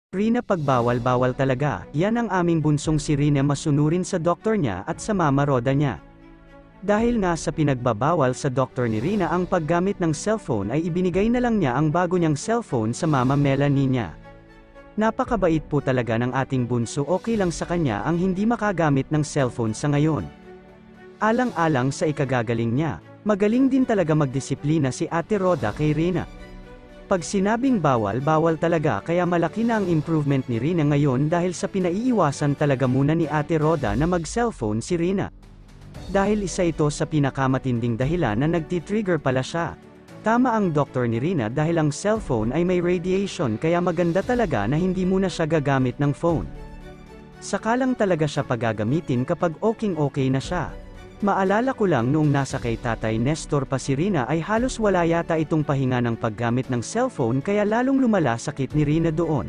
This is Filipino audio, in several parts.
Rina, pagbawal-bawal talaga, yan ang aming bunsong si Rina masunurin sa doktor niya at sa mama Roda niya. Dahil nga sa pinagbabawal sa doktor ni Rina ang paggamit ng cellphone ay ibinigay na lang niya ang bago niyang cellphone sa mama Melanie niya. Napakabait po talaga ng ating bunso, okay lang sa kanya ang hindi makagamit ng cellphone sa ngayon. Alang-alang sa ikagagaling niya, magaling din talaga magdisiplina si Ate Roda kay Rina. Pag sinabing bawal, bawal talaga, kaya malaki na ang improvement ni Rina ngayon dahil sa pinaiiwasan talaga muna ni Ate Roda na mag-cellphone si Rina. Dahil isa ito sa pinakamatinding dahilan na nagtitrigger pala siya. Tama ang doktor ni Rina dahil ang cellphone ay may radiation kaya maganda talaga na hindi muna siya gagamit ng phone. Saka lang talaga siya paggagamitin kapag okay na siya. Maalala ko lang noong nasa kay Tatay Nestor pa si Rina ay halos wala yata itong pahinga ng paggamit ng cellphone kaya lalong lumala sakit ni Rina doon.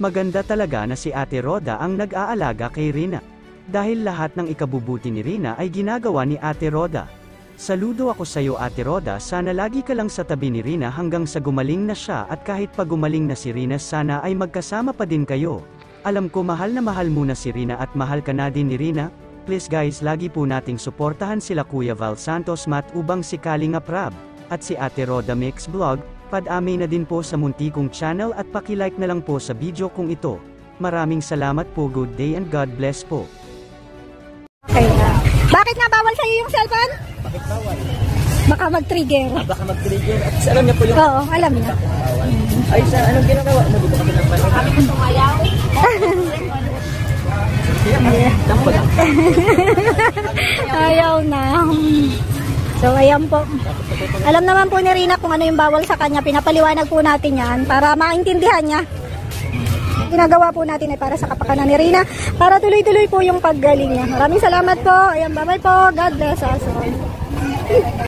Maganda talaga na si Ate Roda ang nag-aalaga kay Rina. Dahil lahat ng ikabubuti ni Rina ay ginagawa ni Ate Roda. Saludo ako sa iyo Ate Roda, sana lagi ka lang sa tabi ni Rina hanggang sa gumaling na siya at kahit pa gumaling na si Rina sana ay magkasama pa din kayo. Alam ko mahal na mahal mo na si Rina at mahal ka na din ni Rina. Please guys, lagi po nating suportahan sila Kuya Val Santos Mat Ubang, si Kalinga Prab, at si Ate Roda Mix Vlog. Padami na din po sa munti kong channel at paki-like na lang po sa video kong ito. Maraming salamat po, good day and God bless po. Okay na. Bakit nga bawal sa'yo yung cellphone? Bakit bawal? Baka mag-trigger. Baka mag-trigger. At alam niya po yung... Oo, alam niya. Ay, sa anong ginagawa mo? Dito kami ng panood. Kami kung tumayaw. Ayaw na. So, ayan po. Alam naman po ni Rina kung ano yung bawal sa kanya. Pinapaliwanag po natin yan para maintindihan niya. Ginagawa po natin ay para sa kapakanan ni Rina. Para tuloy-tuloy po yung paggaling niya. Maraming salamat po. Ayan, bye-bye po. God bless us all.